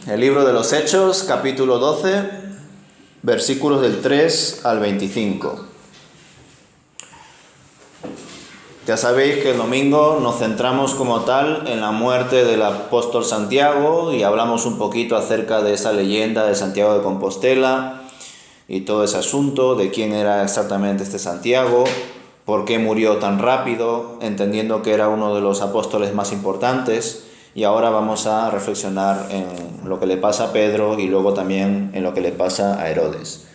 El libro de los Hechos, capítulo 12, versículos del 3 al 25. Ya sabéis que el domingo nos centramos como tal en la muerte del apóstol Santiago y hablamos un poquito acerca de esa leyenda de Santiago de Compostela y todo ese asunto de quién era exactamente este Santiago, por qué murió tan rápido, entendiendo que era uno de los apóstoles más importantes. Y ahora vamos a reflexionar en lo que le pasa a Pedro y luego también en lo que le pasa a Herodes.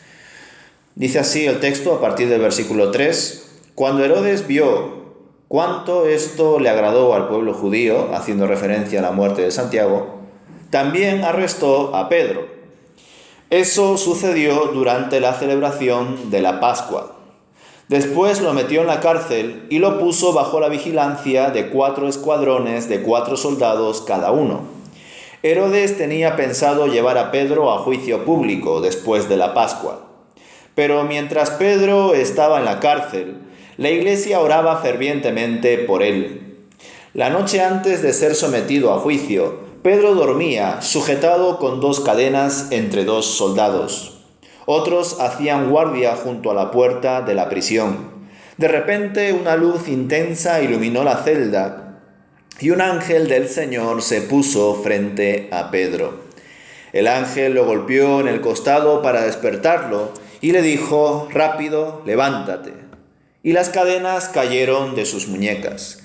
Dice así el texto a partir del versículo 3. Cuando Herodes vio cuánto esto le agradó al pueblo judío, haciendo referencia a la muerte de Santiago, también arrestó a Pedro. Eso sucedió durante la celebración de la Pascua. Después lo metió en la cárcel y lo puso bajo la vigilancia de 4 escuadrones de 4 soldados cada uno. Herodes tenía pensado llevar a Pedro a juicio público después de la Pascua. Pero mientras Pedro estaba en la cárcel, la iglesia oraba fervientemente por él. La noche antes de ser sometido a juicio, Pedro dormía, sujetado con 2 cadenas entre 2 soldados. Otros hacían guardia junto a la puerta de la prisión. De repente una luz intensa iluminó la celda y un ángel del Señor se puso frente a Pedro. El ángel lo golpeó en el costado para despertarlo y le dijo: «Rápido, levántate». Y las cadenas cayeron de sus muñecas.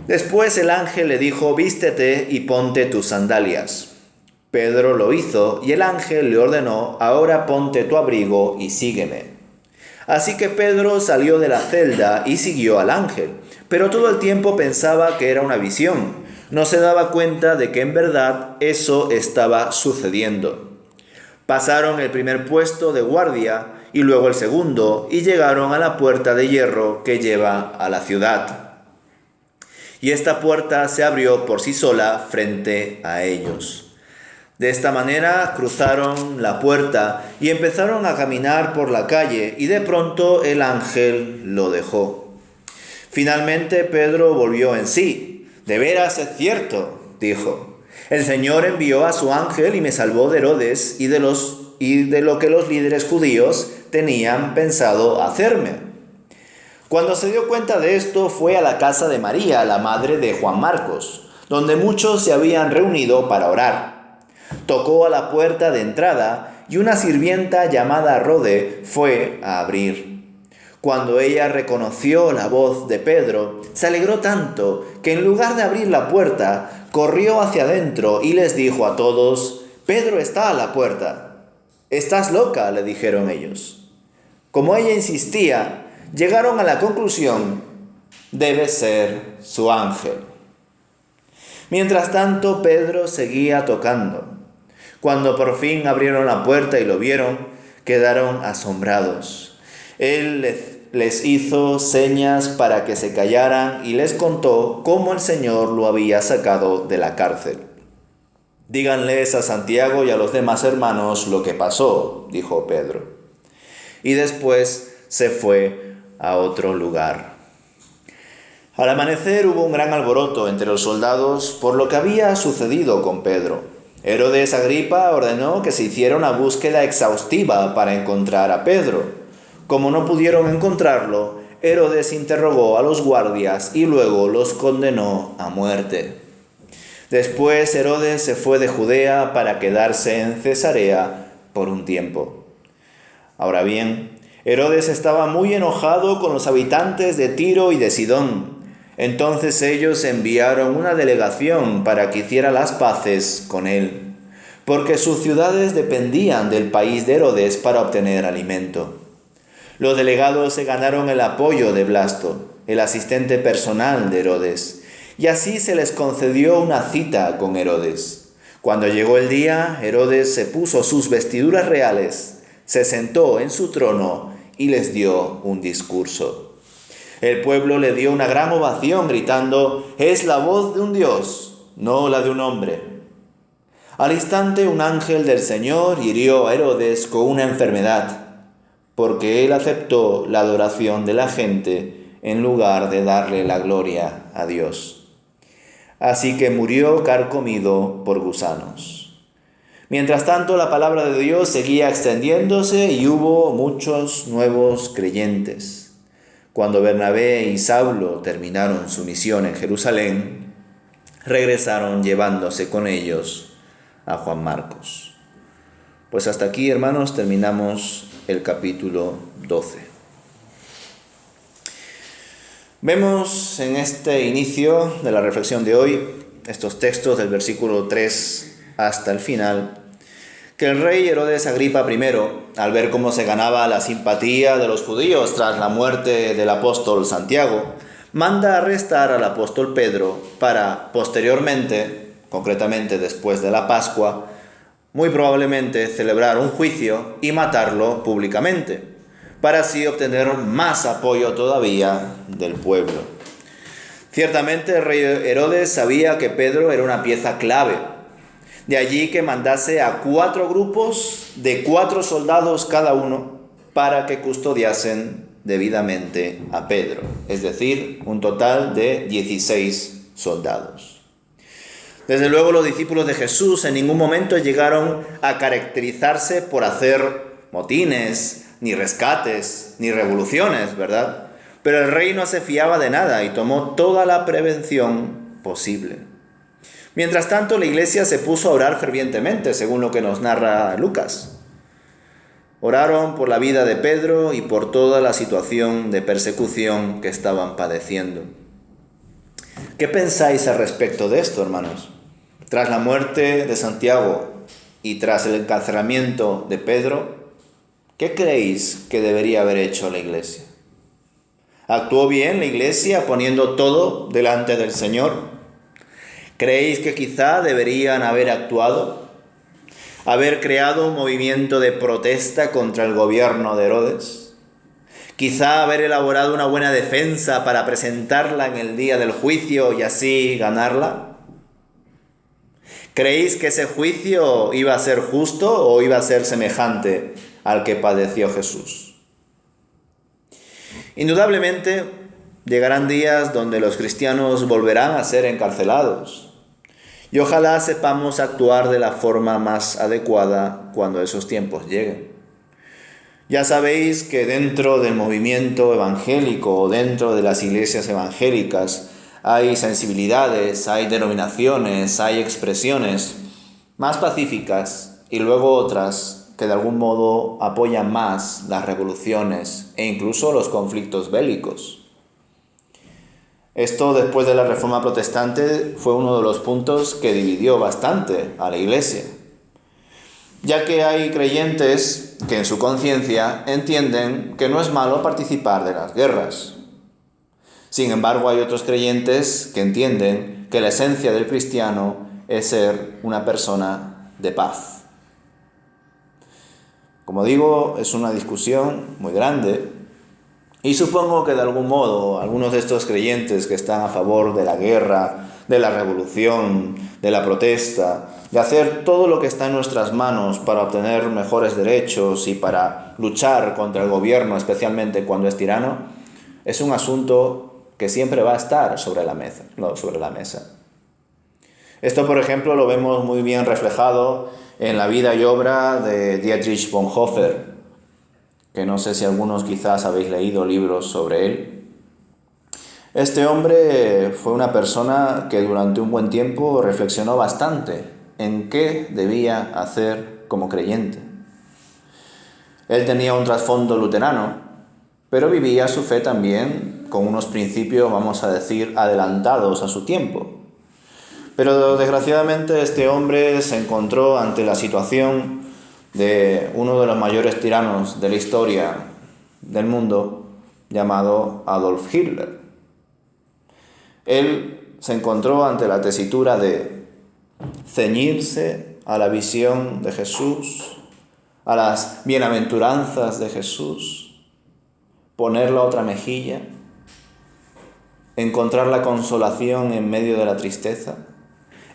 Después el ángel le dijo: «Vístete y ponte tus sandalias». Pedro lo hizo y el ángel le ordenó: «Ahora ponte tu abrigo y sígueme». Así que Pedro salió de la celda y siguió al ángel, pero todo el tiempo pensaba que era una visión. No se daba cuenta de que en verdad eso estaba sucediendo. Pasaron el primer puesto de guardia y luego el segundo y llegaron a la puerta de hierro que lleva a la ciudad. Y esta puerta se abrió por sí sola frente a ellos. De esta manera cruzaron la puerta y empezaron a caminar por la calle, y de pronto el ángel lo dejó. Finalmente Pedro volvió en sí. «De veras es cierto», dijo. «El Señor envió a su ángel y me salvó de Herodes y de lo que los líderes judíos tenían pensado hacerme». Cuando se dio cuenta de esto, fue a la casa de María, la madre de Juan Marcos, donde muchos se habían reunido para orar. Tocó a la puerta de entrada y una sirvienta llamada Rode fue a abrir. Cuando ella reconoció la voz de Pedro, se alegró tanto que en lugar de abrir la puerta, corrió hacia adentro y les dijo a todos: «Pedro está a la puerta». «¿Estás loca?», le dijeron ellos. Como ella insistía, llegaron a la conclusión: debe ser su ángel. Mientras tanto, Pedro seguía tocando. Cuando por fin abrieron la puerta y lo vieron, quedaron asombrados. Él les hizo señas para que se callaran y les contó cómo el Señor lo había sacado de la cárcel. «Díganles a Santiago y a los demás hermanos lo que pasó», dijo Pedro. Y después se fue a otro lugar. Al amanecer hubo un gran alboroto entre los soldados por lo que había sucedido con Pedro. Herodes Agripa ordenó que se hiciera una búsqueda exhaustiva para encontrar a Pedro. Como no pudieron encontrarlo, Herodes interrogó a los guardias y luego los condenó a muerte. Después Herodes se fue de Judea para quedarse en Cesarea por un tiempo. Ahora bien, Herodes estaba muy enojado con los habitantes de Tiro y de Sidón. Entonces ellos enviaron una delegación para que hiciera las paces con él, porque sus ciudades dependían del país de Herodes para obtener alimento. Los delegados se ganaron el apoyo de Blasto, el asistente personal de Herodes, y así se les concedió una cita con Herodes. Cuando llegó el día, Herodes se puso sus vestiduras reales, se sentó en su trono y les dio un discurso. El pueblo le dio una gran ovación gritando: «Es la voz de un Dios, no la de un hombre». Al instante un ángel del Señor hirió a Herodes con una enfermedad, porque él aceptó la adoración de la gente en lugar de darle la gloria a Dios. Así que murió carcomido por gusanos. Mientras tanto, la palabra de Dios seguía extendiéndose y hubo muchos nuevos creyentes. Cuando Bernabé y Saulo terminaron su misión en Jerusalén, regresaron llevándose con ellos a Juan Marcos. Pues hasta aquí, hermanos, terminamos el capítulo 12. Vemos en este inicio de la reflexión de hoy, estos textos del versículo 3 hasta el final, que el rey Herodes Agripa I, al ver cómo se ganaba la simpatía de los judíos tras la muerte del apóstol Santiago, manda arrestar al apóstol Pedro para posteriormente, concretamente después de la Pascua, muy probablemente celebrar un juicio y matarlo públicamente, para así obtener más apoyo todavía del pueblo. Ciertamente el rey Herodes sabía que Pedro era una pieza clave. De allí que mandase a 4 grupos de 4 soldados cada uno para que custodiasen debidamente a Pedro, es decir, un total de 16 soldados. Desde luego los discípulos de Jesús en ningún momento llegaron a caracterizarse por hacer motines, ni rescates, ni revoluciones, ¿verdad? Pero el rey no se fiaba de nada y tomó toda la prevención posible. Mientras tanto, la iglesia se puso a orar fervientemente, según lo que nos narra Lucas. Oraron por la vida de Pedro y por toda la situación de persecución que estaban padeciendo. ¿Qué pensáis al respecto de esto, hermanos? Tras la muerte de Santiago y tras el encarcelamiento de Pedro, ¿qué creéis que debería haber hecho la iglesia? ¿Actuó bien la iglesia poniendo todo delante del Señor? ¿Creéis que quizá deberían haber actuado? ¿Haber creado un movimiento de protesta contra el gobierno de Herodes? ¿Quizá haber elaborado una buena defensa para presentarla en el día del juicio y así ganarla? ¿Creéis que ese juicio iba a ser justo o iba a ser semejante al que padeció Jesús? Indudablemente llegarán días donde los cristianos volverán a ser encarcelados. Y ojalá sepamos actuar de la forma más adecuada cuando esos tiempos lleguen. Ya sabéis que dentro del movimiento evangélico o dentro de las iglesias evangélicas hay sensibilidades, hay denominaciones, hay expresiones más pacíficas y luego otras que de algún modo apoyan más las revoluciones e incluso los conflictos bélicos. Esto, después de la Reforma Protestante, fue uno de los puntos que dividió bastante a la Iglesia, ya que hay creyentes que en su conciencia entienden que no es malo participar de las guerras. Sin embargo, hay otros creyentes que entienden que la esencia del cristiano es ser una persona de paz. Como digo, es una discusión muy grande. Y supongo que de algún modo algunos de estos creyentes que están a favor de la guerra, de la revolución, de la protesta, de hacer todo lo que está en nuestras manos para obtener mejores derechos y para luchar contra el gobierno, especialmente cuando es tirano, es un asunto que siempre va a estar sobre la mesa. Esto, por ejemplo, lo vemos muy bien reflejado en la vida y obra de Dietrich Bonhoeffer, que no sé si algunos quizás habéis leído libros sobre él. Este hombre fue una persona que durante un buen tiempo reflexionó bastante en qué debía hacer como creyente. Él tenía un trasfondo luterano, pero vivía su fe también con unos principios, vamos a decir, adelantados a su tiempo. Pero desgraciadamente este hombre se encontró ante la situación de uno de los mayores tiranos de la historia del mundo, llamado Adolf Hitler. Él se encontró ante la tesitura de ceñirse a la visión de Jesús, a las bienaventuranzas de Jesús, poner la otra mejilla, encontrar la consolación en medio de la tristeza,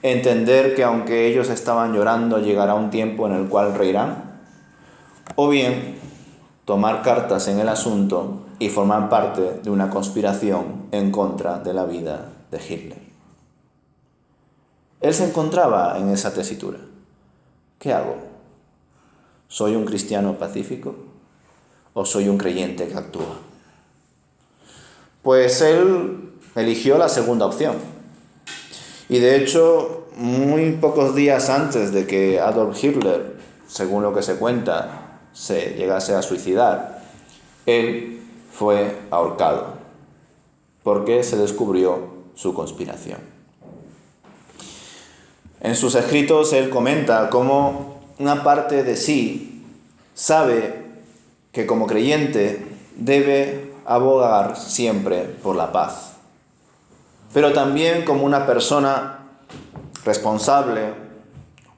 entender que aunque ellos estaban llorando, llegará un tiempo en el cual reirán, o bien tomar cartas en el asunto y formar parte de una conspiración en contra de la vida de Hitler. Él se encontraba en esa tesitura. ¿qué hago? ¿Soy un cristiano pacífico o soy un creyente que actúa? Pues él eligió la segunda opción. Y de hecho, muy pocos días antes de que Adolf Hitler, según lo que se cuenta, se llegase a suicidar, él fue ahorcado, porque se descubrió su conspiración. En sus escritos él comenta cómo una parte de sí sabe que como creyente debe abogar siempre por la paz, pero también como una persona responsable,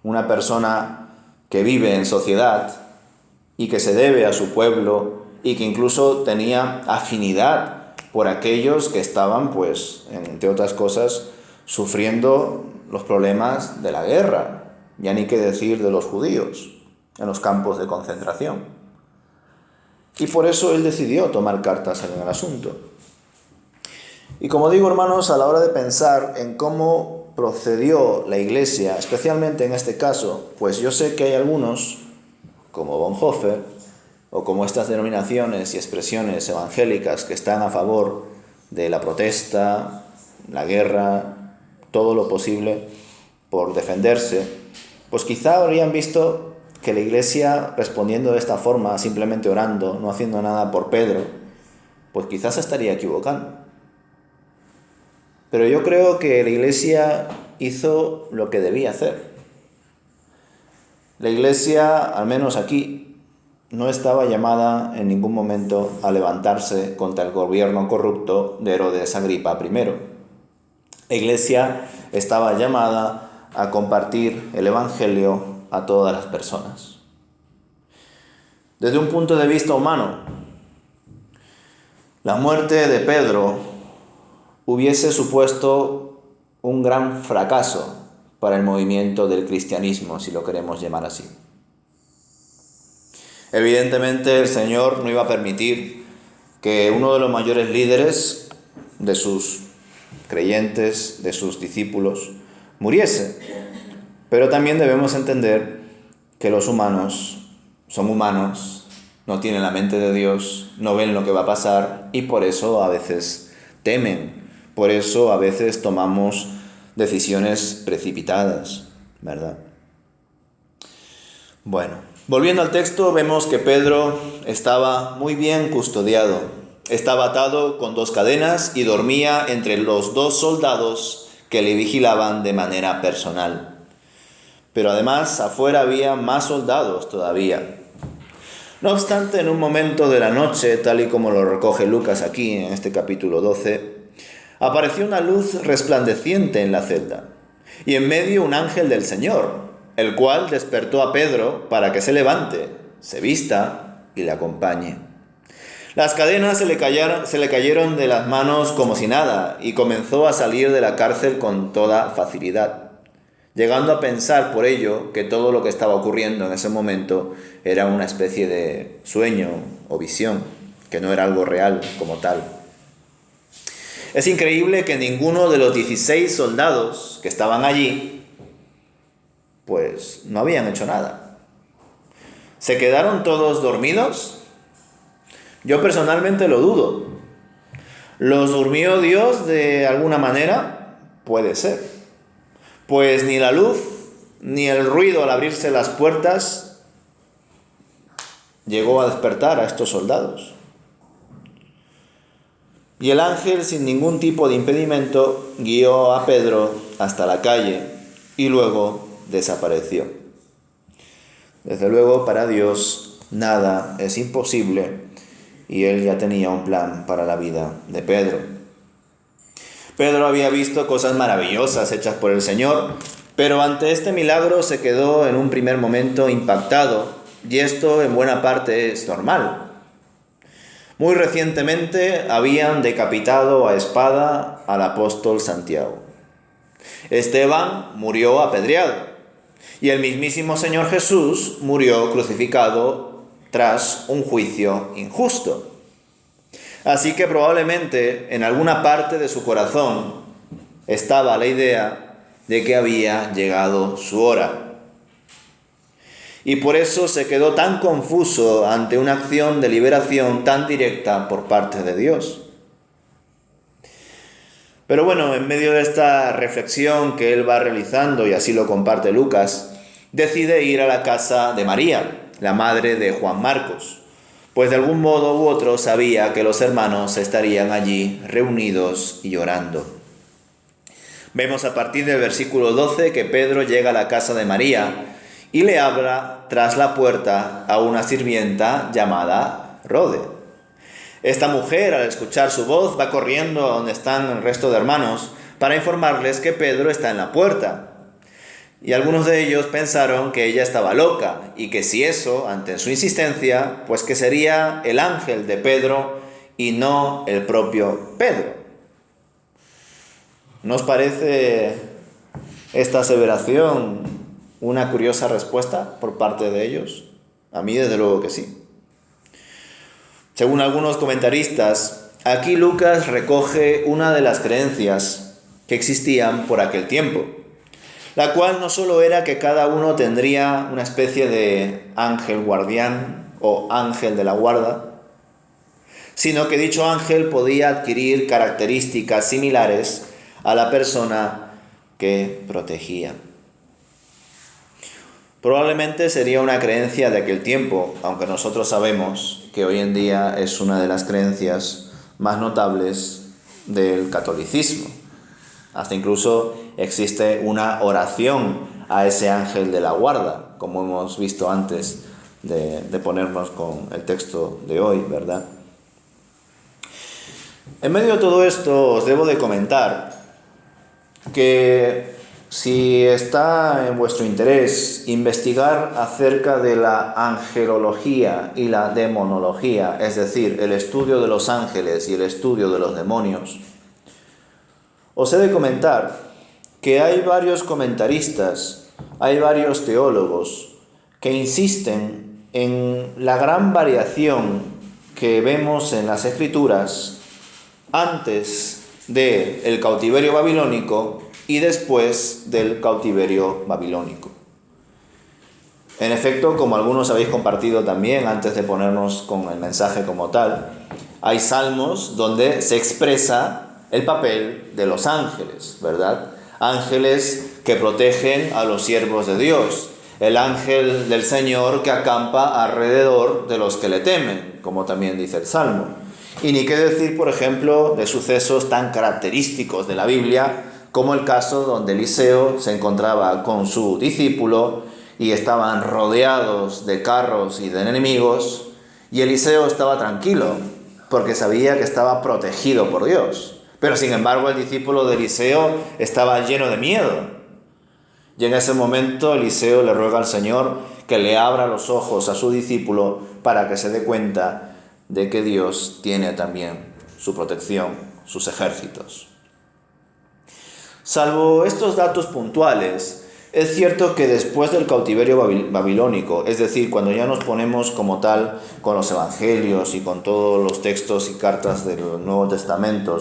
una persona que vive en sociedad y que se debe a su pueblo y que incluso tenía afinidad por aquellos que estaban, pues, entre otras cosas, sufriendo los problemas de la guerra, ya ni qué decir de los judíos en los campos de concentración. Y por eso él decidió tomar cartas en el asunto. Y como digo, hermanos, a la hora de pensar en cómo procedió la Iglesia, especialmente en este caso, pues yo sé que hay algunos, como Bonhoeffer, o como estas denominaciones y expresiones evangélicas que están a favor de la protesta, la guerra, todo lo posible por defenderse, pues quizá habrían visto que la Iglesia, respondiendo de esta forma, simplemente orando, no haciendo nada por Pedro, pues quizás se estaría equivocando. Pero yo creo que la Iglesia hizo lo que debía hacer. La Iglesia, al menos aquí, no estaba llamada en ningún momento a levantarse contra el gobierno corrupto de Herodes Agripa I. La Iglesia estaba llamada a compartir el Evangelio a todas las personas. Desde un punto de vista humano, la muerte de Pedro hubiese supuesto un gran fracaso para el movimiento del cristianismo, si lo queremos llamar así. Evidentemente, el Señor no iba a permitir que uno de los mayores líderes de sus creyentes, de sus discípulos, muriese. Pero también debemos entender que los humanos son humanos, no tienen la mente de Dios, no ven lo que va a pasar y por eso a veces temen. Por eso a veces tomamos decisiones precipitadas, ¿verdad? Bueno, volviendo al texto, vemos que Pedro estaba muy bien custodiado. Estaba atado con 2 cadenas y dormía entre los 2 soldados que le vigilaban de manera personal. Pero además, afuera había más soldados todavía. No obstante, en un momento de la noche, tal y como lo recoge Lucas aquí en este capítulo 12, apareció una luz resplandeciente en la celda, y en medio un ángel del Señor, el cual despertó a Pedro para que se levante, se vista y le acompañe. Las cadenas se le cayeron de las manos como si nada, y comenzó a salir de la cárcel con toda facilidad, llegando a pensar por ello que todo lo que estaba ocurriendo en ese momento era una especie de sueño o visión, que no era algo real como tal. Es increíble que ninguno de los 16 soldados que estaban allí, pues no habían hecho nada. ¿Se quedaron todos dormidos? Yo personalmente lo dudo. ¿Los durmió Dios de alguna manera? Puede ser. Pues ni la luz ni el ruido al abrirse las puertas llegó a despertar a estos soldados. Y el ángel, sin ningún tipo de impedimento, guió a Pedro hasta la calle y luego desapareció. Desde luego, para Dios nada es imposible y él ya tenía un plan para la vida de Pedro. Pedro había visto cosas maravillosas hechas por el Señor, pero ante este milagro se quedó en un primer momento impactado, y esto en buena parte es normal. Muy recientemente habían decapitado a espada al apóstol Santiago. Esteban murió apedreado y el mismísimo Señor Jesús murió crucificado tras un juicio injusto. Así que probablemente en alguna parte de su corazón estaba la idea de que había llegado su hora. y por eso se quedó tan confuso ante una acción de liberación tan directa por parte de Dios. Pero bueno, en medio de esta reflexión que él va realizando, y así lo comparte Lucas, decide ir a la casa de María, la madre de Juan Marcos, pues de algún modo u otro sabía que los hermanos estarían allí reunidos y llorando. Vemos a partir del versículo 12 que Pedro llega a la casa de María y le habla tras la puerta a una sirvienta llamada Rode. Esta mujer, al escuchar su voz, va corriendo a donde están el resto de hermanos para informarles que Pedro está en la puerta. Y algunos de ellos pensaron que ella estaba loca y que si eso, ante su insistencia, pues que sería el ángel de Pedro y no el propio Pedro. ¿No os parece esta aseveración una curiosa respuesta por parte de ellos? A mí desde luego que sí. Según algunos comentaristas, aquí Lucas recoge una de las creencias que existían por aquel tiempo, la cual no solo era que cada uno tendría una especie de ángel guardián o ángel de la guarda, sino que dicho ángel podía adquirir características similares a la persona que protegía. Probablemente sería una creencia de aquel tiempo, aunque nosotros sabemos que hoy en día es una de las creencias más notables del catolicismo. Hasta incluso existe una oración a ese ángel de la guarda, como hemos visto antes de ponernos con el texto de hoy, ¿verdad? En medio de todo esto os debo de comentar que si está en vuestro interés investigar acerca de la angelología y la demonología, es decir, el estudio de los ángeles y el estudio de los demonios, os he de comentar que hay varios comentaristas, hay varios teólogos que insisten en la gran variación que vemos en las Escrituras antes del cautiverio babilónico y después del cautiverio babilónico. En efecto, como algunos habéis compartido también antes de ponernos con el mensaje como tal, hay salmos donde se expresa el papel de los ángeles, ¿verdad? Ángeles que protegen a los siervos de Dios, el ángel del Señor que acampa alrededor de los que le temen, como también dice el Salmo. Y ni qué decir, por ejemplo, de sucesos tan característicos de la Biblia, como el caso donde Eliseo se encontraba con su discípulo y estaban rodeados de carros y de enemigos, y Eliseo estaba tranquilo, porque sabía que estaba protegido por Dios. Pero sin embargo el discípulo de Eliseo estaba lleno de miedo. Y en ese momento Eliseo le ruega al Señor que le abra los ojos a su discípulo para que se dé cuenta de que Dios tiene también su protección, sus ejércitos. Salvo estos datos puntuales, es cierto que después del cautiverio babilónico, es decir, cuando ya nos ponemos como tal con los evangelios y con todos los textos y cartas del Nuevo Testamento,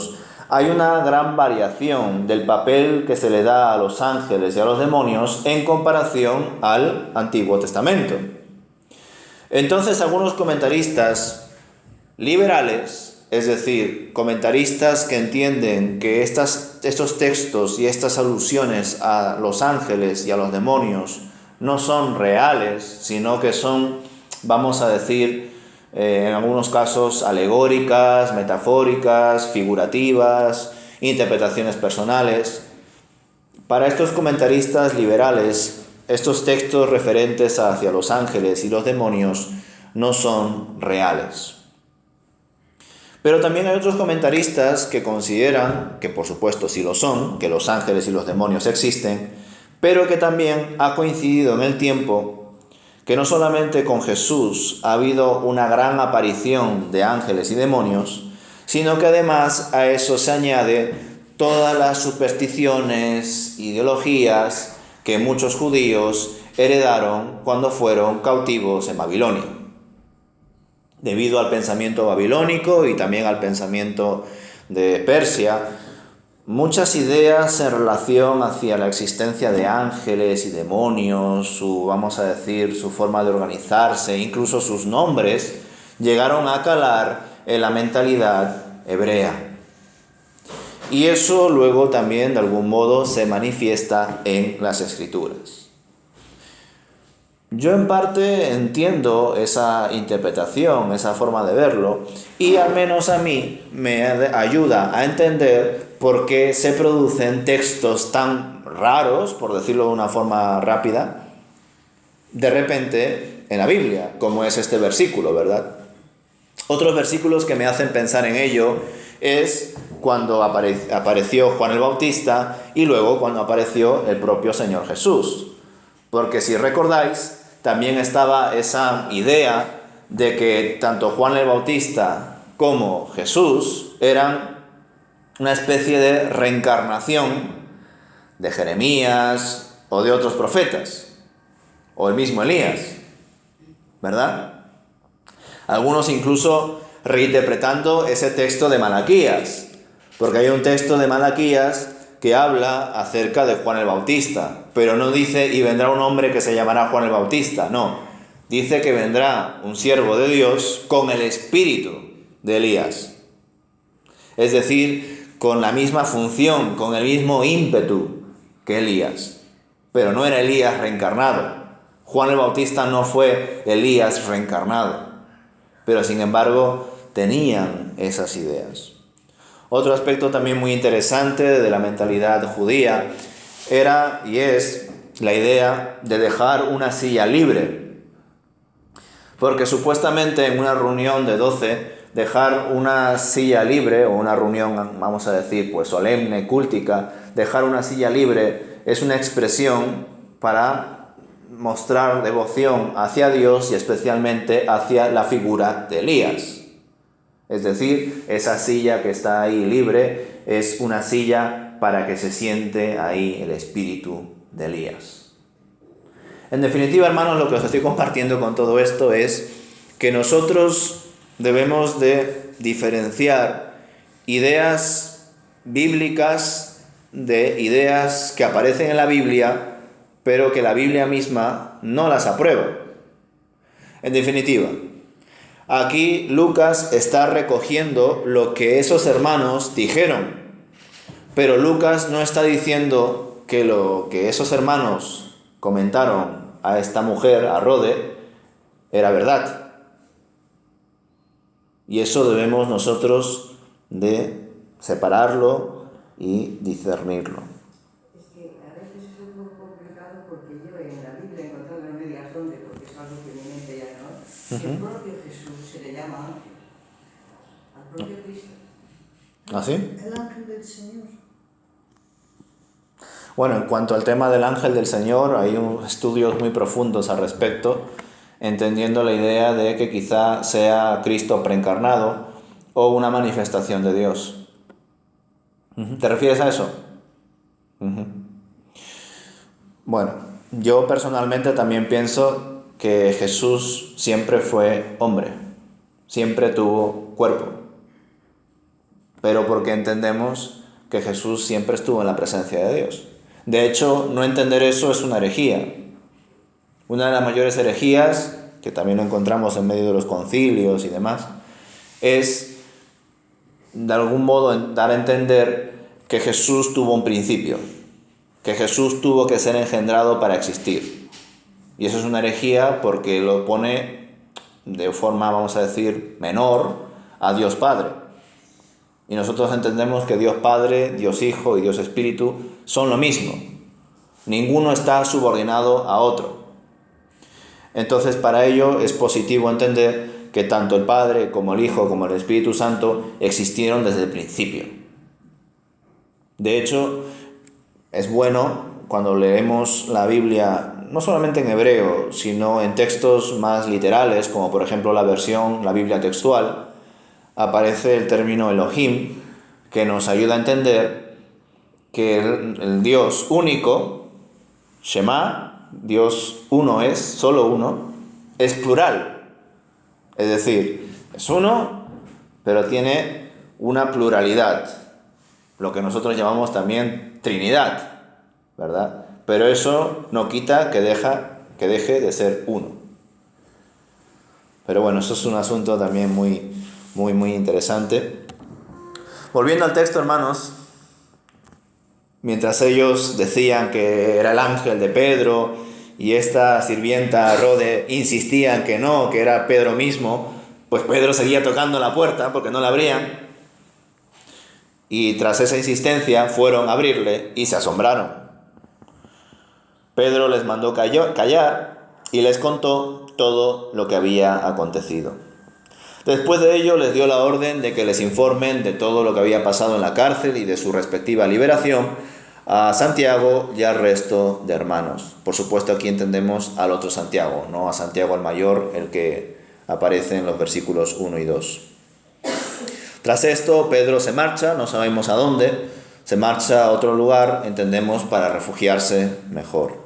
hay una gran variación del papel que se le da a los ángeles y a los demonios en comparación al Antiguo Testamento. Entonces, algunos comentaristas liberales, es decir, comentaristas que entienden que estos textos y estas alusiones a los ángeles y a los demonios no son reales, sino que son, vamos a decir, en algunos casos alegóricas, metafóricas, figurativas, interpretaciones personales. Para estos comentaristas liberales, estos textos referentes hacia los ángeles y los demonios no son reales. Pero también hay otros comentaristas que consideran, que por supuesto sí lo son, que los ángeles y los demonios existen, pero que también ha coincidido en el tiempo que no solamente con Jesús ha habido una gran aparición de ángeles y demonios, sino que además a eso se añade todas las supersticiones, ideologías que muchos judíos heredaron cuando fueron cautivos en Babilonia. Debido al pensamiento babilónico y también al pensamiento de Persia, muchas ideas en relación hacia la existencia de ángeles y demonios, vamos a decir, su forma de organizarse, incluso sus nombres, llegaron a calar en la mentalidad hebrea. Y eso luego también de algún modo se manifiesta en las Escrituras. Yo en parte entiendo esa interpretación, esa forma de verlo, y al menos a mí me ayuda a entender por qué se producen textos tan raros, por decirlo de una forma rápida, de repente en la Biblia, como es este versículo, ¿verdad? Otros versículos que me hacen pensar en ello es cuando apareció Juan el Bautista y luego cuando apareció el propio Señor Jesús. Porque si recordáis, también estaba esa idea de que tanto Juan el Bautista como Jesús eran una especie de reencarnación de Jeremías o de otros profetas, o el mismo Elías, ¿verdad? Algunos incluso reinterpretando ese texto de Malaquías, porque hay un texto de Malaquías que habla acerca de Juan el Bautista, pero no dice y vendrá un hombre que se llamará Juan el Bautista, no, dice que vendrá un siervo de Dios con el espíritu de Elías, es decir, con la misma función, con el mismo ímpetu que Elías, pero no era Elías reencarnado. Juan el Bautista no fue Elías reencarnado, pero sin embargo tenían esas ideas. Otro aspecto también muy interesante de la mentalidad judía era y es la idea de dejar una silla libre. Porque supuestamente en una reunión de 12, dejar una silla libre, o una reunión, vamos a decir, pues solemne, cúltica, dejar una silla libre es una expresión para mostrar devoción hacia Dios y especialmente hacia la figura de Elías. Es decir, esa silla que está ahí libre es una silla para que se siente ahí el espíritu de Elías. En definitiva, hermanos, lo que os estoy compartiendo con todo esto es que nosotros debemos de diferenciar ideas bíblicas de ideas que aparecen en la Biblia, pero que la Biblia misma no las aprueba. En definitiva, aquí Lucas está recogiendo lo que esos hermanos dijeron, pero Lucas no está diciendo que lo que esos hermanos comentaron a esta mujer, a Rode, era verdad. Y eso debemos nosotros de separarlo y discernirlo. Es que a veces es un poco complicado porque yo en la Biblia he encontrado en medias donde, porque es algo que mi mente ya no, que el propio Jesús se le llama ángel, al propio Cristo. ¿Ah, sí? El ángel del Señor. Bueno, en cuanto al tema del ángel del Señor, hay estudios muy profundos al respecto, entendiendo la idea de que quizá sea Cristo preencarnado o una manifestación de Dios. ¿Te refieres a eso? Bueno, yo personalmente también pienso que Jesús siempre fue hombre, siempre tuvo cuerpo, pero porque entendemos que Jesús siempre estuvo en la presencia de Dios. De hecho, no entender eso es una herejía. Una de las mayores herejías, que también lo encontramos en medio de los concilios y demás, es de algún modo dar a entender que Jesús tuvo un principio, que Jesús tuvo que ser engendrado para existir. Y eso es una herejía porque lo pone de forma, vamos a decir, menor a Dios Padre. Y nosotros entendemos que Dios Padre, Dios Hijo y Dios Espíritu son lo mismo. Ninguno está subordinado a otro. Entonces, para ello es positivo entender que tanto el Padre como el Hijo como el Espíritu Santo existieron desde el principio. De hecho, es bueno cuando leemos la Biblia, no solamente en hebreo, sino en textos más literales, como por ejemplo la Biblia textual, aparece el término Elohim, que nos ayuda a entender que el Dios único, Shema, Dios uno es, solo uno, es plural. Es decir, es uno, pero tiene una pluralidad. lo que nosotros llamamos también Trinidad, ¿verdad? Pero eso no quita que deje de ser uno. Pero bueno, eso es un asunto también muy interesante. Volviendo al texto, hermanos, mientras ellos decían que era el ángel de Pedro y esta sirvienta Rode insistía en que no, que era Pedro mismo, pues Pedro seguía tocando la puerta porque no la abrían. Y tras esa insistencia fueron a abrirle y se asombraron. Pedro les mandó callar y les contó todo lo que había acontecido. Después de ello les dio la orden de que les informen de todo lo que había pasado en la cárcel y de su respectiva liberación a Santiago y al resto de hermanos. Por supuesto, aquí entendemos al otro Santiago, no a Santiago el mayor, el que aparece en los versículos 1 y 2. Tras esto, Pedro se marcha, no sabemos a dónde, se marcha a otro lugar, entendemos, para refugiarse mejor.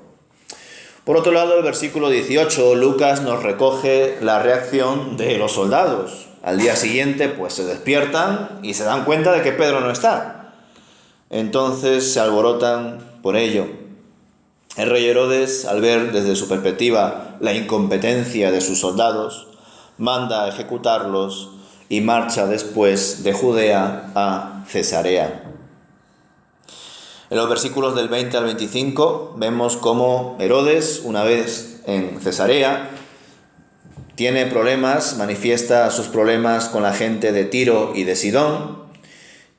Por otro lado, el versículo 18, Lucas nos recoge la reacción de los soldados. Al día siguiente, pues se despiertan y se dan cuenta de que Pedro no está. Entonces se alborotan por ello. El rey Herodes, al ver desde su perspectiva la incompetencia de sus soldados, manda a ejecutarlos y marcha después de Judea a Cesarea. En los versículos del 20 al 25 vemos cómo Herodes, una vez en Cesarea, tiene problemas, manifiesta sus problemas con la gente de Tiro y de Sidón,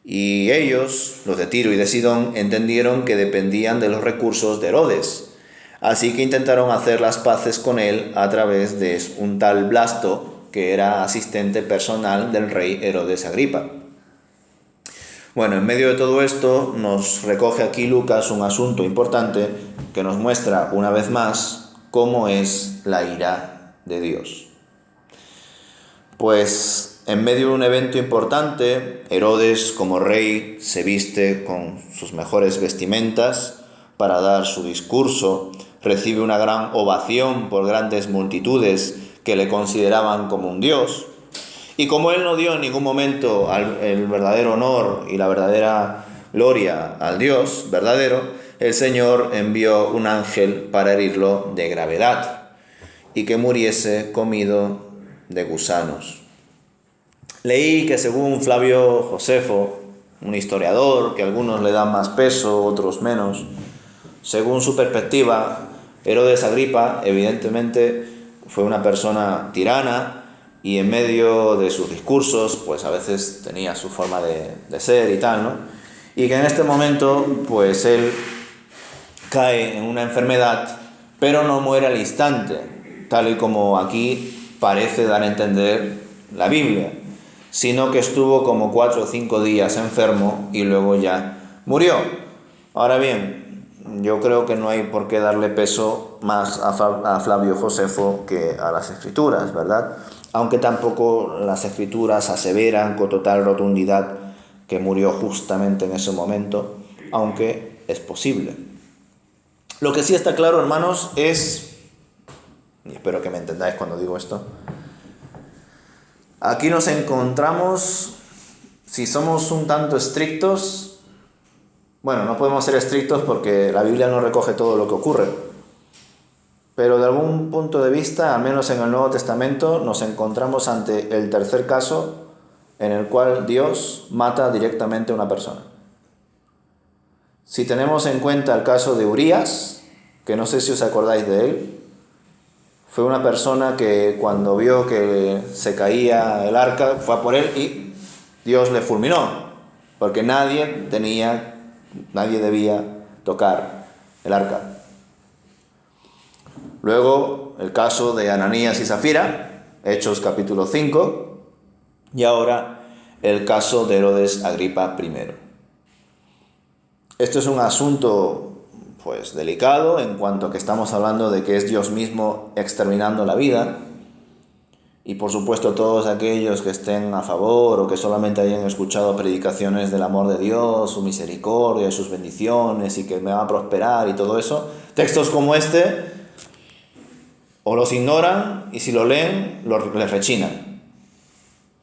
y ellos, los de Tiro y de Sidón, entendieron que dependían de los recursos de Herodes, así que intentaron hacer las paces con él a través de un tal Blasto, que era asistente personal del rey Herodes Agripa. Bueno, en medio de todo esto nos recoge aquí Lucas un asunto importante que nos muestra una vez más cómo es la ira de Dios. Pues en medio de un evento importante, Herodes como rey se viste con sus mejores vestimentas para dar su discurso, recibe una gran ovación por grandes multitudes que le consideraban como un dios. Y como él no dio en ningún momento el verdadero honor y la verdadera gloria al Dios verdadero, el Señor envió un ángel para herirlo de gravedad y que muriese comido de gusanos. Leí que según Flavio Josefo, un historiador que algunos le dan más peso, otros menos, según su perspectiva, Herodes Agripa evidentemente fue una persona tirana, y en medio de sus discursos, pues a veces tenía su forma de ser y tal, ¿no? Y que en este momento, pues él cae en una enfermedad, pero no muere al instante, tal y como aquí parece dar a entender la Biblia, sino que estuvo como 4 o 5 días enfermo y luego ya murió. Ahora bien, yo creo que no hay por qué darle peso más a Flavio Josefo que a las Escrituras, ¿verdad? Aunque tampoco las Escrituras aseveran con total rotundidad que murió justamente en ese momento, aunque es posible. Lo que sí está claro, hermanos, es, y espero que me entendáis cuando digo esto, aquí nos encontramos, si somos un tanto estrictos, bueno, no podemos ser estrictos porque la Biblia no recoge todo lo que ocurre, pero de algún punto de vista, al menos en el Nuevo Testamento, nos encontramos ante el tercer caso en el cual Dios mata directamente a una persona. Si tenemos en cuenta el caso de Urías, que no sé si os acordáis de él, fue una persona que cuando vio que se caía el arca, fue a por él y Dios le fulminó, porque nadie debía tocar el arca. Luego el caso de Ananías y Zafira, Hechos capítulo 5, y ahora el caso de Herodes Agripa I. Esto es un asunto pues delicado en cuanto a que estamos hablando de que es Dios mismo exterminando la vida, y por supuesto todos aquellos que estén a favor o que solamente hayan escuchado predicaciones del amor de Dios, su misericordia, sus bendiciones y que me va a prosperar y todo eso, textos como este o los ignoran y si lo leen, les rechinan.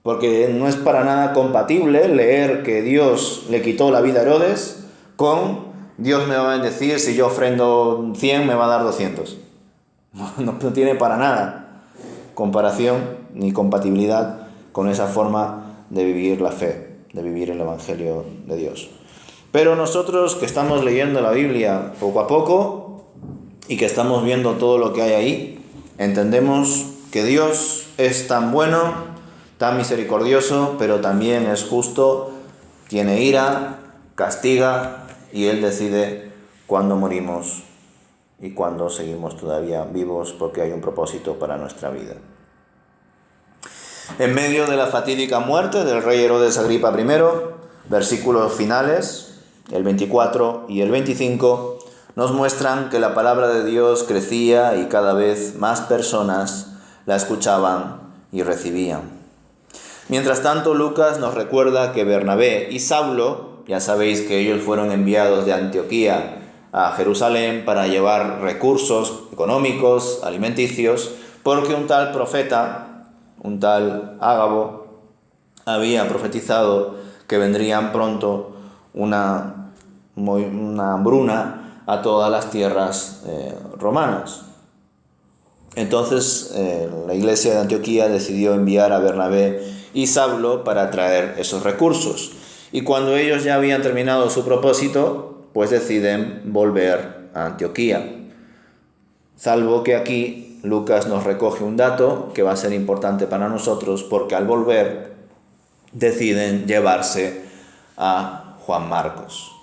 porque no es para nada compatible leer que Dios le quitó la vida a Herodes con Dios me va a bendecir, si yo ofrendo 100 me va a dar 200. No tiene para nada comparación ni compatibilidad con esa forma de vivir la fe, de vivir el Evangelio de Dios. Pero nosotros que estamos leyendo la Biblia poco a poco y que estamos viendo todo lo que hay ahí, entendemos que Dios es tan bueno, tan misericordioso, pero también es justo, tiene ira, castiga y Él decide cuándo morimos y cuándo seguimos todavía vivos, porque hay un propósito para nuestra vida. En medio de la fatídica muerte del rey Herodes Agripa I, versículos finales, el 24 y el 25, nos muestran que la palabra de Dios crecía y cada vez más personas la escuchaban y recibían. Mientras tanto, Lucas nos recuerda que Bernabé y Saulo, ya sabéis que ellos fueron enviados de Antioquía a Jerusalén para llevar recursos económicos, alimenticios, porque un tal profeta, un tal Ágabo, había profetizado que vendrían pronto una hambruna a todas las tierras romanas. Entonces la iglesia de Antioquía decidió enviar a Bernabé y Saulo para traer esos recursos. Y cuando ellos ya habían terminado su propósito, pues deciden volver a Antioquía. Salvo que aquí Lucas nos recoge un dato que va a ser importante para nosotros, porque al volver deciden llevarse a Juan Marcos.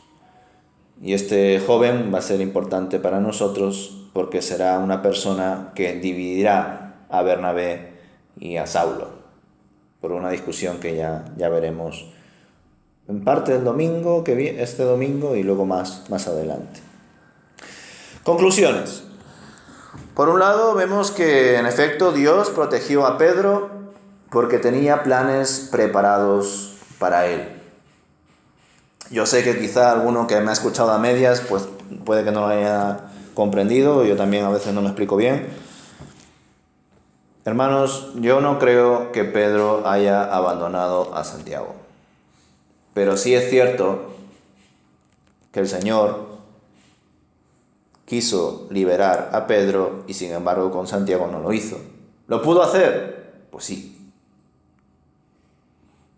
Y este joven va a ser importante para nosotros porque será una persona que dividirá a Bernabé y a Saulo, por una discusión que ya veremos en parte el domingo, este domingo y luego más adelante. Conclusiones. Por un lado, vemos que en efecto Dios protegió a Pedro porque tenía planes preparados para él. Yo sé que quizá alguno que me ha escuchado a medias, pues puede que no lo haya comprendido, yo también a veces no me explico bien. Hermanos, yo no creo que Pedro haya abandonado a Santiago, pero sí es cierto que el Señor quiso liberar a Pedro y sin embargo con Santiago no lo hizo. ¿Lo pudo hacer? Pues sí.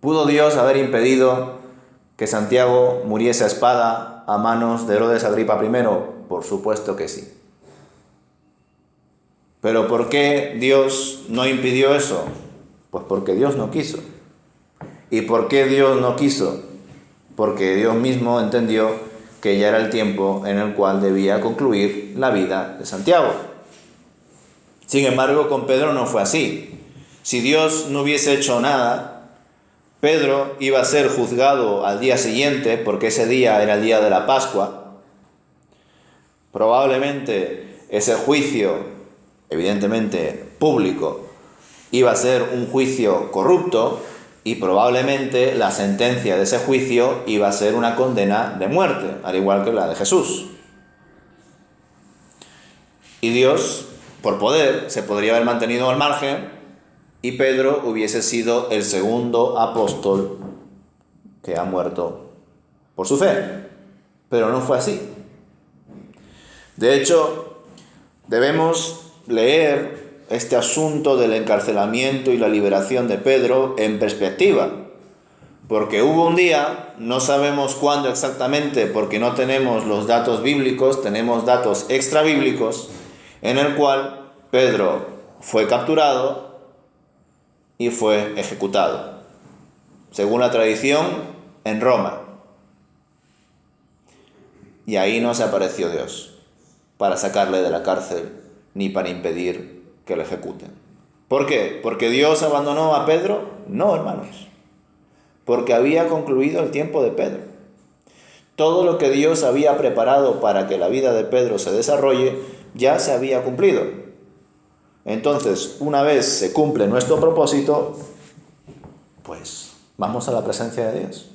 ¿Pudo Dios haber impedido que Santiago muriese a espada a manos de Herodes Agripa I? Por supuesto que sí. ¿Pero por qué Dios no impidió eso? Pues porque Dios no quiso. ¿Y por qué Dios no quiso? Porque Dios mismo entendió que ya era el tiempo en el cual debía concluir la vida de Santiago. Sin embargo, con Pedro no fue así. Si Dios no hubiese hecho nada, Pedro iba a ser juzgado al día siguiente, porque ese día era el día de la Pascua. Probablemente ese juicio, evidentemente público, iba a ser un juicio corrupto y probablemente la sentencia de ese juicio iba a ser una condena de muerte, al igual que la de Jesús. Y Dios, por poder, se podría haber mantenido al margen y Pedro hubiese sido el segundo apóstol que ha muerto por su fe. Pero no fue así. De hecho, debemos leer este asunto del encarcelamiento y la liberación de Pedro en perspectiva, porque hubo un día, no sabemos cuándo exactamente porque no tenemos los datos bíblicos, tenemos datos extrabíblicos, en el cual Pedro fue capturado y fue ejecutado, según la tradición, en Roma. Y ahí no se apareció Dios para sacarle de la cárcel ni para impedir que lo ejecuten. ¿Por qué? ¿Porque Dios abandonó a Pedro? No, hermanos. Porque había concluido el tiempo de Pedro. Todo lo que Dios había preparado para que la vida de Pedro se desarrolle ya se había cumplido. Entonces, una vez se cumple nuestro propósito, pues vamos a la presencia de Dios.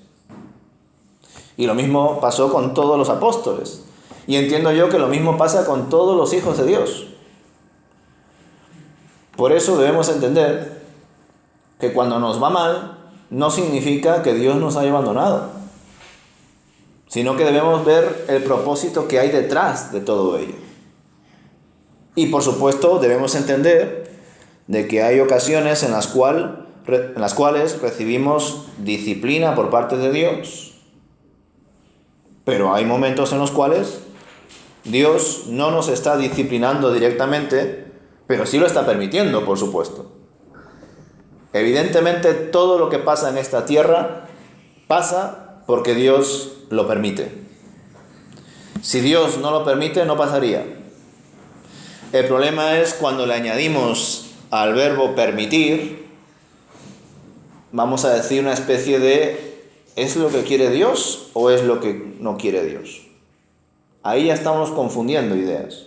Y lo mismo pasó con todos los apóstoles. Y entiendo yo que lo mismo pasa con todos los hijos de Dios. Por eso debemos entender que cuando nos va mal, no significa que Dios nos haya abandonado, sino que debemos ver el propósito que hay detrás de todo ello. Y por supuesto debemos entender de que hay ocasiones en las cuales recibimos disciplina por parte de Dios, pero hay momentos en los cuales Dios no nos está disciplinando directamente, pero sí lo está permitiendo, por supuesto. Evidentemente todo lo que pasa en esta tierra pasa porque Dios lo permite. Si Dios no lo permite, no pasaría. El problema es cuando le añadimos al verbo permitir, vamos a decir una especie de ¿es lo que quiere Dios o es lo que no quiere Dios? Ahí ya estamos confundiendo ideas.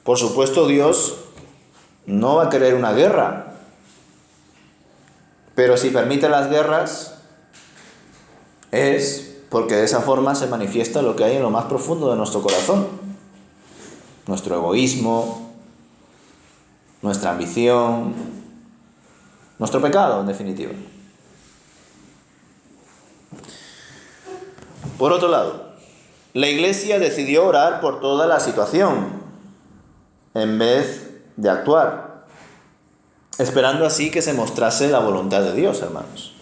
Por supuesto, Dios no va a querer una guerra, pero si permite las guerras es porque de esa forma se manifiesta lo que hay en lo más profundo de nuestro corazón. Nuestro egoísmo, nuestra ambición, nuestro pecado, en definitiva. Por otro lado, la Iglesia decidió orar por toda la situación en vez de actuar, esperando así que se mostrase la voluntad de Dios, hermanos.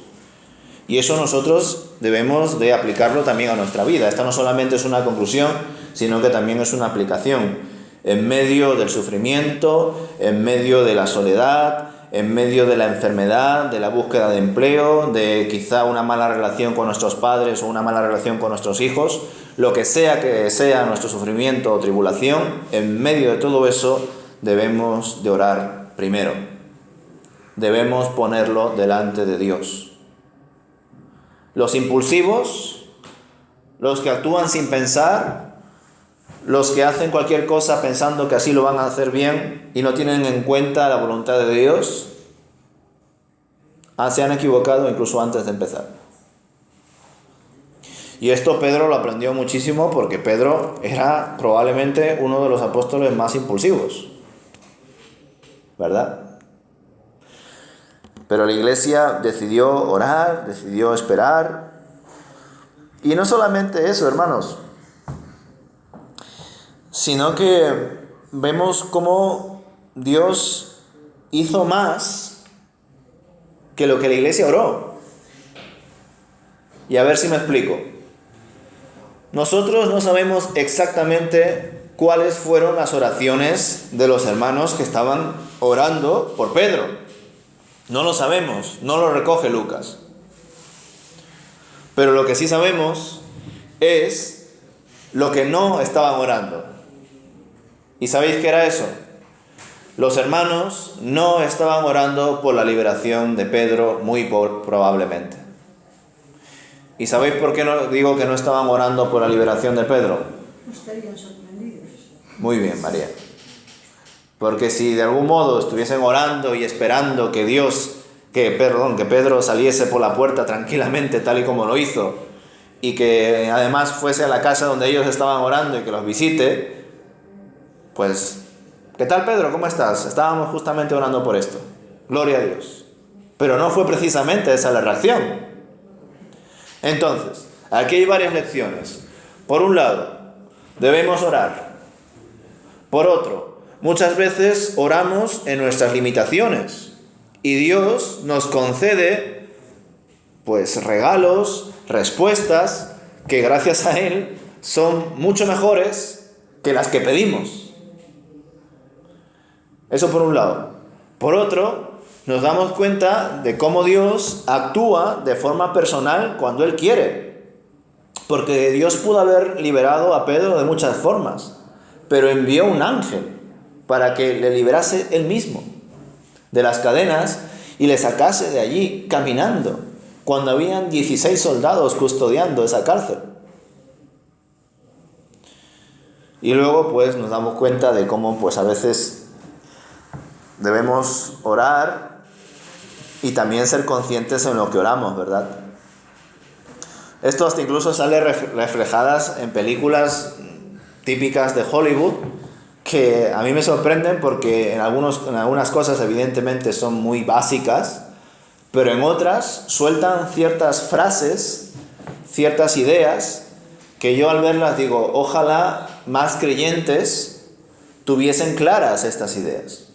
Y eso nosotros debemos de aplicarlo también a nuestra vida. Esta no solamente es una conclusión, sino que también es una aplicación. En medio del sufrimiento, en medio de la soledad, en medio de la enfermedad, de la búsqueda de empleo, de quizá una mala relación con nuestros padres o una mala relación con nuestros hijos, lo que sea nuestro sufrimiento o tribulación, en medio de todo eso debemos de orar primero. Debemos ponerlo delante de Dios. Los impulsivos, los que actúan sin pensar, los que hacen cualquier cosa pensando que así lo van a hacer bien y no tienen en cuenta la voluntad de Dios, se han equivocado incluso antes de empezar. Y esto Pedro lo aprendió muchísimo porque Pedro era probablemente uno de los apóstoles más impulsivos, ¿verdad? Pero la Iglesia decidió orar, decidió esperar. Y no solamente eso, hermanos, sino que vemos cómo Dios hizo más que lo que la Iglesia oró. Y a ver si me explico. Nosotros no sabemos exactamente cuáles fueron las oraciones de los hermanos que estaban orando por Pedro. No lo sabemos, no lo recoge Lucas. Pero lo que sí sabemos es lo que no estaban orando. ¿Y sabéis qué era eso? Los hermanos no estaban orando por la liberación de Pedro, muy probablemente. ¿Y sabéis por qué no digo que no estaban orando por la liberación de Pedro? No estarían sorprendidos. Muy bien, María. Porque si de algún modo estuviesen orando y esperando que Pedro saliese por la puerta tranquilamente, tal y como lo hizo, y que además fuese a la casa donde ellos estaban orando y que los visite, pues, ¿qué tal, Pedro? ¿Cómo estás? Estábamos justamente orando por esto. Gloria a Dios. Pero no fue precisamente esa la reacción. Entonces, aquí hay varias lecciones. Por un lado, debemos orar. Por otro, muchas veces oramos en nuestras limitaciones y Dios nos concede pues regalos, respuestas que gracias a Él son mucho mejores que las que pedimos. Eso por un lado. Por otro, nos damos cuenta de cómo Dios actúa de forma personal cuando Él quiere. Porque Dios pudo haber liberado a Pedro de muchas formas, pero envió un ángel para que le liberase él mismo de las cadenas y le sacase de allí caminando, cuando habían 16 soldados custodiando esa cárcel. Y luego pues nos damos cuenta de cómo pues a veces debemos orar y también ser conscientes en lo que oramos, ¿verdad? Esto hasta incluso sale reflejadas en películas típicas de Hollywood, que a mí me sorprenden porque en algunas cosas evidentemente son muy básicas, pero en otras sueltan ciertas frases, ciertas ideas, que yo al verlas digo, ojalá más creyentes tuviesen claras estas ideas.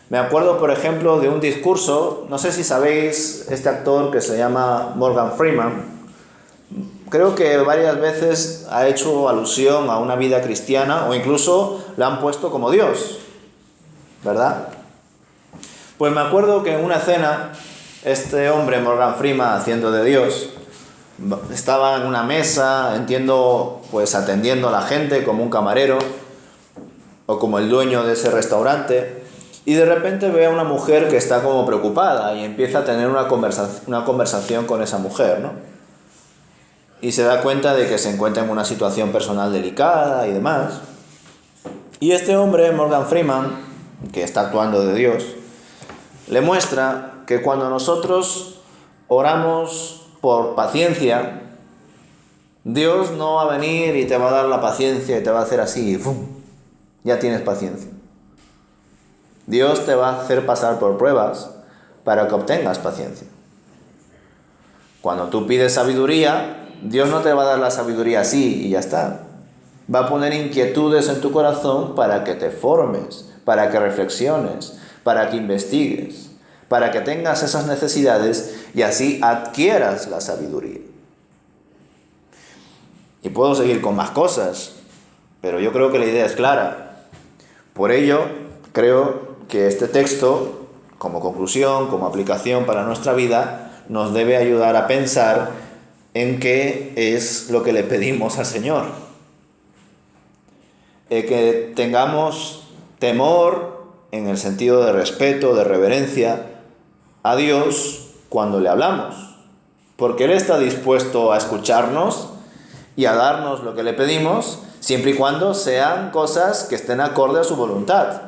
Me acuerdo, por ejemplo, de un discurso, no sé si sabéis, este actor que se llama Morgan Freeman, creo que varias veces ha hecho alusión a una vida cristiana o incluso la han puesto como Dios, ¿verdad? Pues me acuerdo que en una cena, este hombre, Morgan Freeman, haciendo de Dios, estaba en una mesa, entiendo, pues atendiendo a la gente como un camarero o como el dueño de ese restaurante, y de repente ve a una mujer que está como preocupada y empieza a tener una conversación con esa mujer, ¿no? Y se da cuenta de que se encuentra en una situación personal delicada y demás. Y este hombre, Morgan Freeman, que está actuando de Dios, le muestra que cuando nosotros oramos por paciencia, Dios no va a venir y te va a dar la paciencia y te va a hacer así, ¡fum!, ya tienes paciencia. Dios te va a hacer pasar por pruebas para que obtengas paciencia. Cuando tú pides sabiduría, Dios no te va a dar la sabiduría así y ya está. Va a poner inquietudes en tu corazón para que te formes, para que reflexiones, para que investigues, para que tengas esas necesidades y así adquieras la sabiduría. Y puedo seguir con más cosas, pero yo creo que la idea es clara. Por ello, creo que este texto, como conclusión, como aplicación para nuestra vida, nos debe ayudar a pensar en qué es lo que le pedimos al Señor. Que tengamos temor en el sentido de respeto, de reverencia a Dios cuando le hablamos, porque Él está dispuesto a escucharnos y a darnos lo que le pedimos, siempre y cuando sean cosas que estén acorde a su voluntad.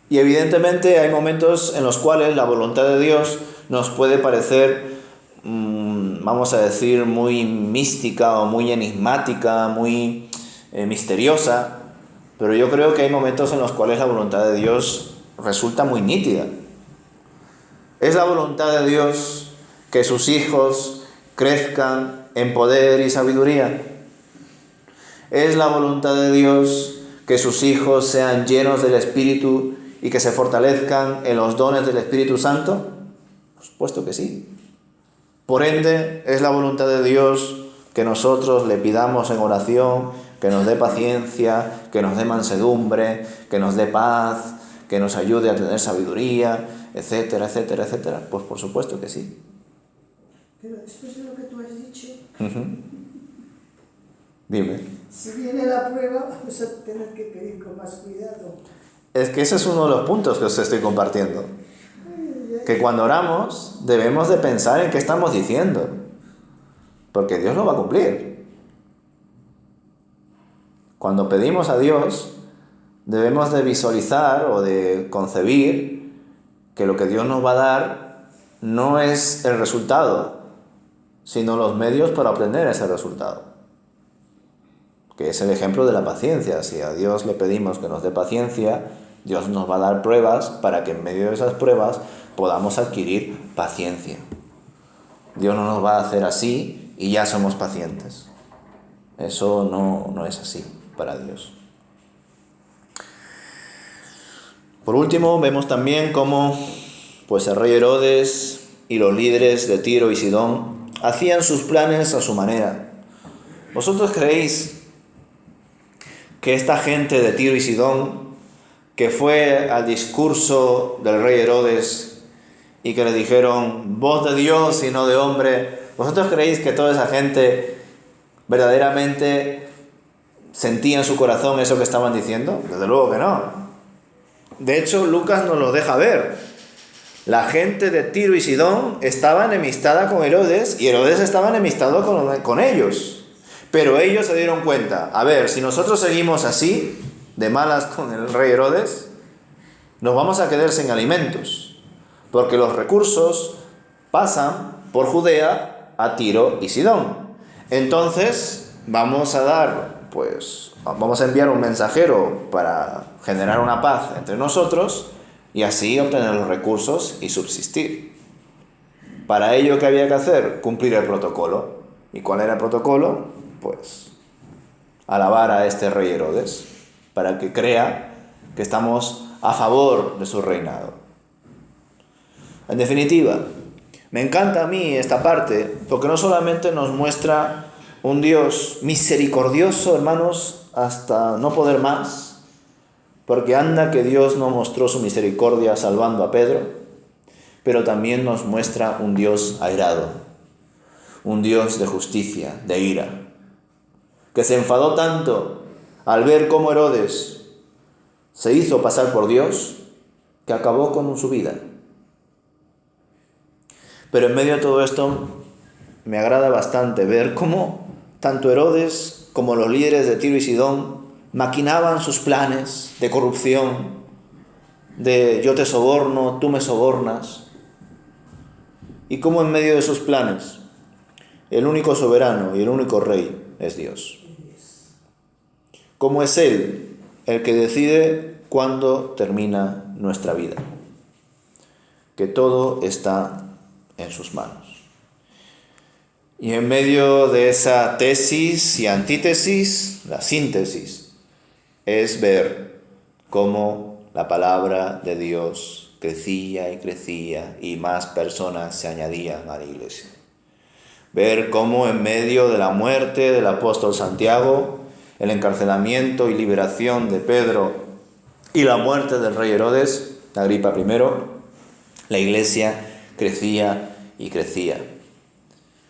Y evidentemente hay momentos en los cuales la voluntad de Dios nos puede parecer, vamos a decir, muy mística o muy enigmática, muy misteriosa, pero yo creo que hay momentos en los cuales la voluntad de Dios resulta muy nítida. Es la voluntad de Dios que sus hijos crezcan en poder y sabiduría. Es la voluntad de Dios que sus hijos sean llenos del Espíritu y que se fortalezcan en los dones del Espíritu Santo. Por supuesto que sí. Por ende, es la voluntad de Dios que nosotros le pidamos en oración, que nos dé paciencia, que nos dé mansedumbre, que nos dé paz, que nos ayude a tener sabiduría, etcétera, etcétera, etcétera. Pues por supuesto que sí. Pero después de lo que tú has dicho, Dime. si viene la prueba, vamos a tener que pedir con más cuidado. Es que ese es uno de los puntos que os estoy compartiendo. Que cuando oramos debemos de pensar en qué estamos diciendo, porque Dios lo va a cumplir. Cuando pedimos a Dios, debemos de visualizar o de concebir que lo que Dios nos va a dar no es el resultado, sino los medios para obtener ese resultado. Que es el ejemplo de la paciencia. Si a Dios le pedimos que nos dé paciencia, Dios nos va a dar pruebas para que en medio de esas pruebas podamos adquirir paciencia. Dios no nos va a hacer así y ya somos pacientes. Eso no es así para Dios. Por último, vemos también cómo el rey Herodes y los líderes de Tiro y Sidón hacían sus planes a su manera. ¿Vosotros creéis que esta gente de Tiro y Sidón, que fue al discurso del rey Herodes y que le dijeron voz de Dios y no de hombre, ¿vosotros creéis que toda esa gente verdaderamente sentía en su corazón eso que estaban diciendo? Desde luego que no. De hecho, Lucas nos lo deja ver. La gente de Tiro y Sidón estaba enemistada con Herodes y Herodes estaba enemistado con ellos. Pero ellos se dieron cuenta, a ver, si nosotros seguimos así, de malas con el rey Herodes, nos vamos a quedar sin alimentos, porque los recursos pasan por Judea a Tiro y Sidón. Entonces, vamos a enviar un mensajero para generar una paz entre nosotros, y así obtener los recursos y subsistir. Para ello, ¿qué había que hacer? Cumplir el protocolo. ¿Y cuál era el protocolo? Pues alabar a este rey Herodes, para que crea que estamos a favor de su reinado. En definitiva, me encanta a mí esta parte, porque no solamente nos muestra un Dios misericordioso, hermanos, hasta no poder más, porque anda que Dios no mostró su misericordia salvando a Pedro, pero también nos muestra un Dios airado, un Dios de justicia, de ira, que se enfadó tanto al ver cómo Herodes se hizo pasar por Dios, que acabó con su vida. Pero en medio de todo esto, me agrada bastante ver cómo tanto Herodes como los líderes de Tiro y Sidón maquinaban sus planes de corrupción, de yo te soborno, tú me sobornas, y cómo en medio de esos planes el único soberano y el único rey es Dios. Cómo es Él el que decide cuándo termina nuestra vida, que todo está en sus manos. Y en medio de esa tesis y antítesis, la síntesis es ver cómo la palabra de Dios crecía y crecía y más personas se añadían a la iglesia. Ver cómo en medio de la muerte del apóstol Santiago, el encarcelamiento y liberación de Pedro y la muerte del rey Herodes, Agripa I, la iglesia crecía y crecía.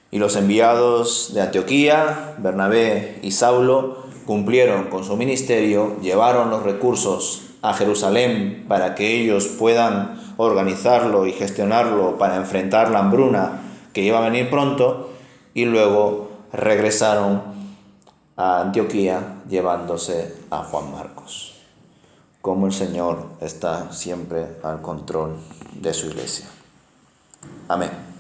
Y los enviados de Antioquía, Bernabé y Saulo, cumplieron con su ministerio, llevaron los recursos a Jerusalén para que ellos puedan organizarlo y gestionarlo para enfrentar la hambruna que iba a venir pronto, y luego regresaron a Antioquía llevándose a Juan Marcos. Como el Señor está siempre al control de su iglesia. Amén.